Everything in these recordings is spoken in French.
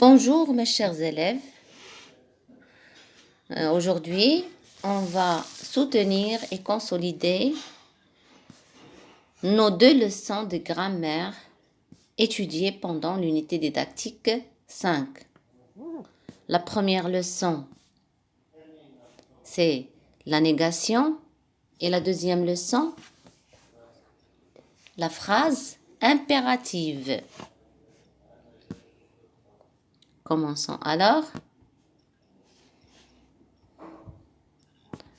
Bonjour mes chers élèves. Aujourd'hui, on va soutenir et consolider nos 2 leçons de grammaire étudiées pendant l'unité didactique 5. La première leçon, c'est la négation et la deuxième leçon, la phrase impérative. Commençons alors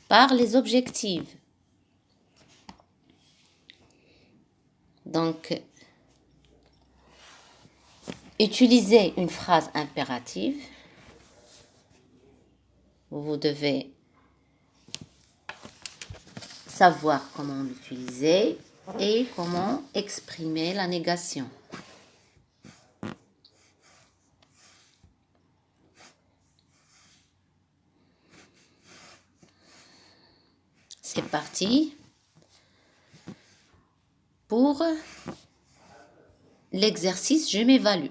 par les objectifs. Donc, utilisez une phrase impérative. Vous devez savoir comment l'utiliser et comment exprimer la négation. C'est parti pour l'exercice je m'évalue.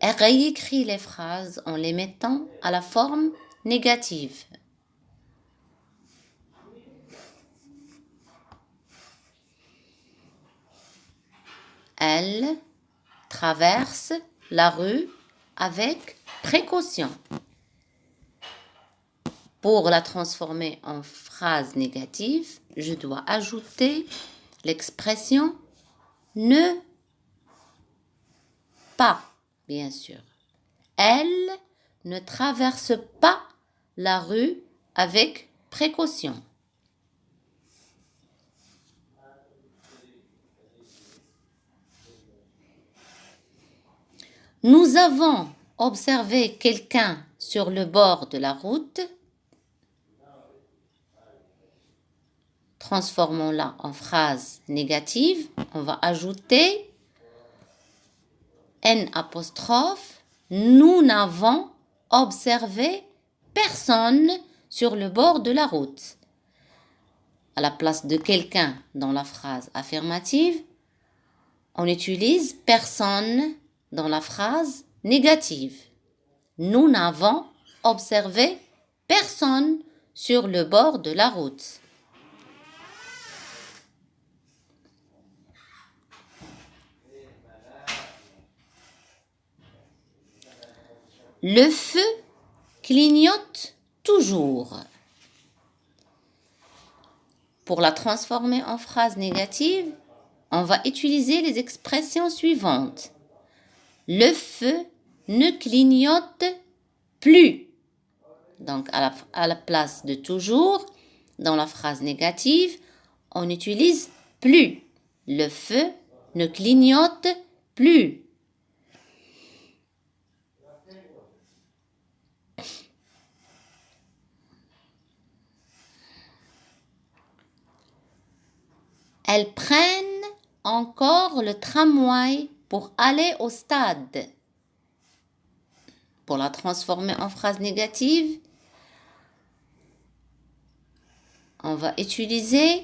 Elle réécrit les phrases en les mettant à la forme négative. Elle traverse la rue avec précaution. Pour la transformer en phrase négative, je dois ajouter l'expression ne pas, bien sûr. Elle ne traverse pas la rue avec précaution. Nous avons observé quelqu'un sur le bord de la route. Transformons-la en phrase négative. On va ajouter N apostrophe. Nous n'avons observé personne sur le bord de la route. À la place de quelqu'un dans la phrase affirmative, on utilise personne dans la phrase négative. Nous n'avons observé personne sur le bord de la route. Le feu clignote toujours. Pour la transformer en phrase négative, on va utiliser les expressions suivantes. Le feu ne clignote plus. Donc, à la place de toujours, dans la phrase négative, on utilise plus. Le feu ne clignote plus. Elles prennent encore le tramway pour aller au stade. Pour la transformer en phrase négative, on va utiliser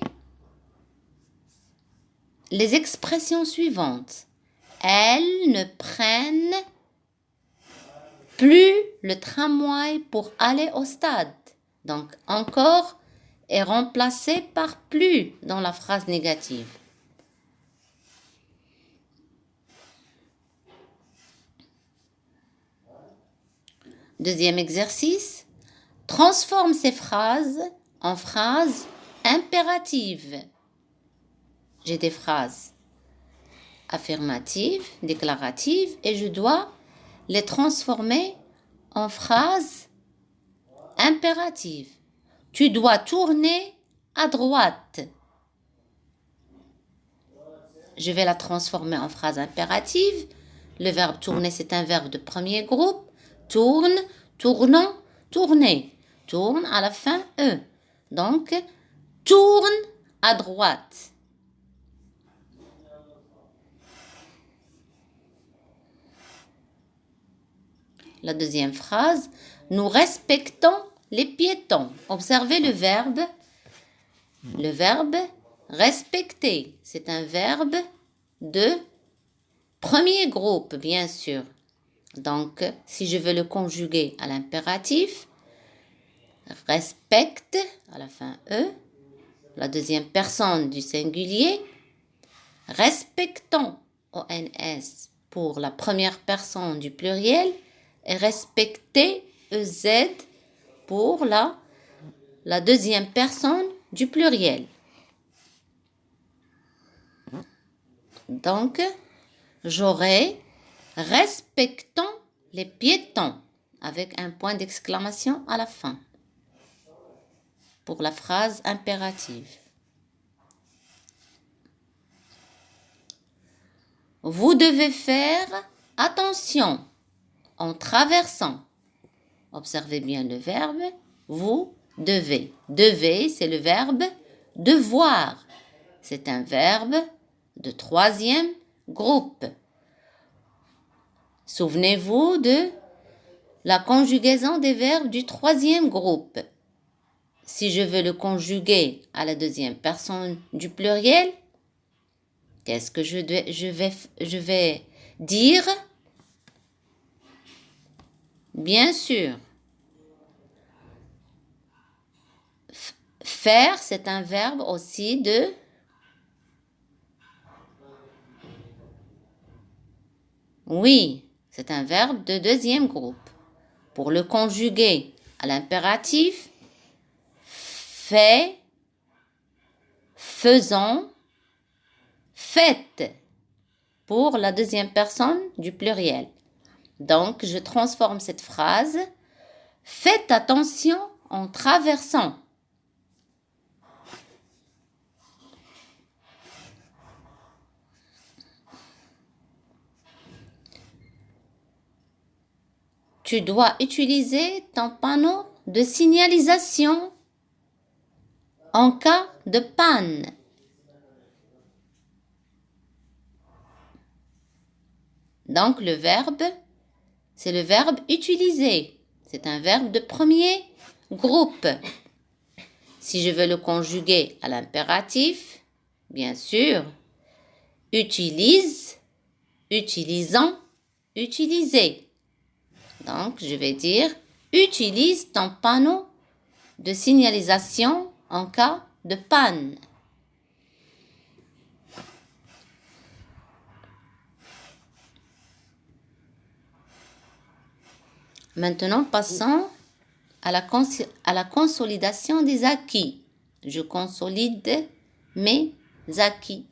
les expressions suivantes. Elles ne prennent plus le tramway pour aller au stade. Donc, encore est remplacé par plus dans la phrase négative. Deuxième exercice. Transforme ces phrases en phrases impératives. J'ai des phrases affirmatives, déclaratives, et je dois les transformer en phrases impératives. Tu dois tourner à droite. Je vais la transformer en phrase impérative. Le verbe tourner, c'est un verbe de premier groupe. Tourne, tournant, tourner. Tourne à la fin E. Donc, tourne à droite. La deuxième phrase, nous respectons les piétons. Observez le verbe. Le verbe respecter, c'est un verbe de premier groupe, bien sûr. Donc, si je veux le conjuguer à l'impératif, respecte, à la fin E, la deuxième personne du singulier, respectons, ONS, pour la première personne du pluriel, et respecter, EZ, pour la deuxième personne du pluriel. Donc, j'aurai respectons les piétons avec un point d'exclamation à la fin pour la phrase impérative. Vous devez faire attention en traversant. Observez bien le verbe. Vous devez. Devez, c'est le verbe devoir. C'est un verbe de troisième groupe. Souvenez-vous de la conjugaison des verbes du troisième groupe. Si je veux le conjuguer à la deuxième personne du pluriel, qu'est-ce que je vais dire? Bien sûr. Faire, c'est un verbe aussi de... Oui, c'est un verbe de deuxième groupe. Pour le conjuguer à l'impératif, fait, faisons, faites pour la deuxième personne du pluriel. Donc, je transforme cette phrase. Faites attention en traversant. Tu dois utiliser ton panneau de signalisation en cas de panne. Donc, le verbe, c'est le verbe utiliser. C'est un verbe de premier groupe. Si je veux le conjuguer à l'impératif, bien sûr, utilise, utilisant, utiliser. Donc, je vais dire, utilise ton panneau de signalisation en cas de panne. Maintenant, passons à la consolidation des acquis. Je consolide mes acquis.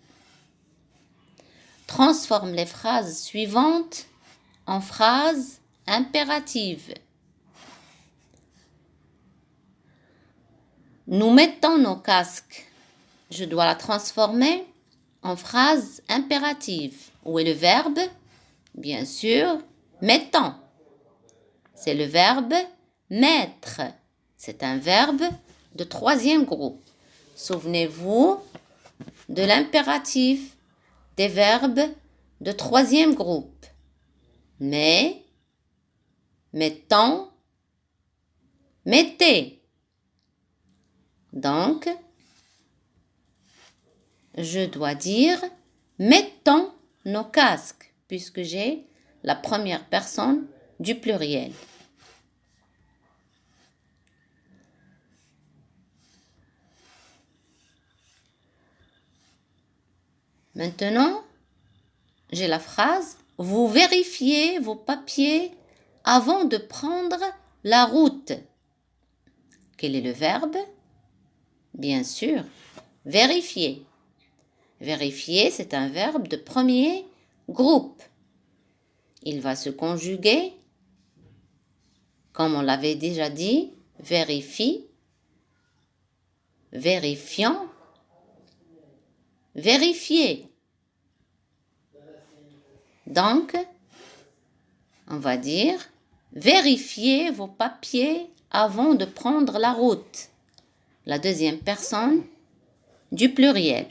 Transforme les phrases suivantes en phrases impératives. Nous mettons nos casques. Je dois la transformer en phrase impérative. Où est le verbe? Bien sûr, mettons. C'est le verbe mettre. C'est un verbe de troisième groupe. Souvenez-vous de l'impératif des verbes de troisième groupe. Mais, mettons, mettez. Donc, je dois dire mettons nos casques puisque j'ai la première personne du pluriel. Maintenant, j'ai la phrase « Vous vérifiez vos papiers avant de prendre la route ». Quel est le verbe? Bien sûr, vérifier. Vérifier, c'est un verbe de premier groupe. Il va se conjuguer, comme on l'avait déjà dit, vérifie, vérifiant, vérifier. Donc, on va dire, vérifiez vos papiers avant de prendre la route. La deuxième personne du pluriel.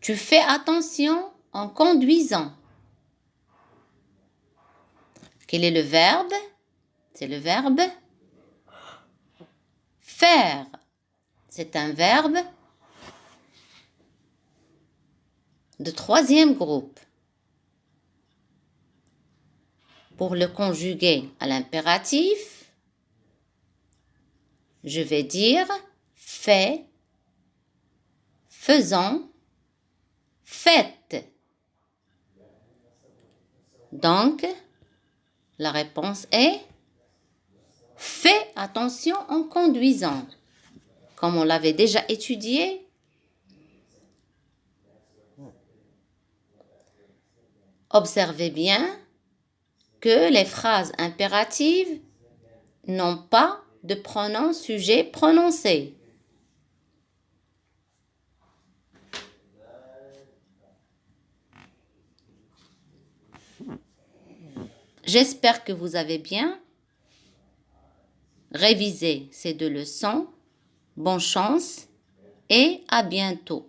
Tu fais attention en conduisant. Quel est le verbe? C'est le verbe faire. C'est un verbe de troisième groupe. Pour le conjuguer à l'impératif, je vais dire fait, faisant, faites. Donc, la réponse est fais attention en conduisant. Comme on l'avait déjà étudié, observez bien que les phrases impératives n'ont pas de pronom sujet prononcé. J'espère que vous avez bien révisé ces deux leçons. Bonne chance et à bientôt.